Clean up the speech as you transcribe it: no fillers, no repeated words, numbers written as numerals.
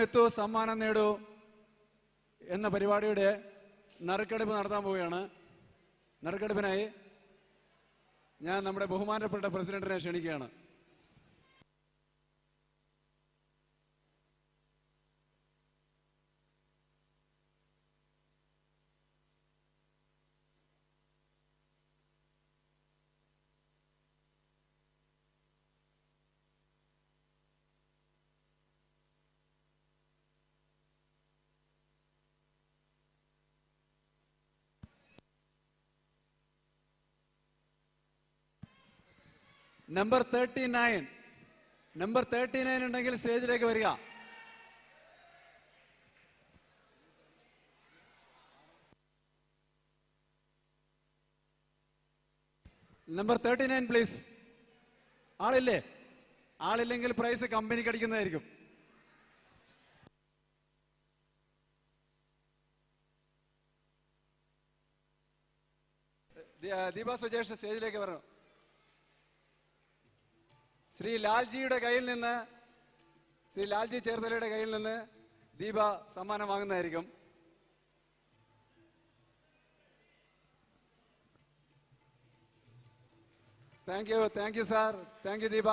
എത്തൂ സമ്മാനം നേടൂ എന്ന പരിപാടിയുടെ നറുക്കെടുപ്പ് നടത്താൻ പോവുകയാണ്. നറുക്കെടുപ്പിനായി ഞാൻ നമ്മുടെ ബഹുമാനപ്പെട്ട പ്രസിഡന്റിനെ ക്ഷണിക്കുകയാണ്. നമ്പർ 39 ഉണ്ടെങ്കിൽ സ്റ്റേജിലേക്ക് വരിക. Number 39 please. ആളില്ലേ? ആളില്ലെങ്കിൽ പ്രൈസ് കമ്പനിക്ക് അടിക്കുന്നതായിരിക്കും. ദീപ സുജേഷ് സ്റ്റേജിലേക്ക് വരണം. ശ്രീ ലാൽജിയുടെ കയ്യിൽ നിന്ന്, ശ്രീ ലാൽജി ചേർത്തലയുടെ കയ്യിൽ നിന്ന് ദീപ സമ്മാനം വാങ്ങുന്നതായിരിക്കും. Thank you sir. Thank you Deepa.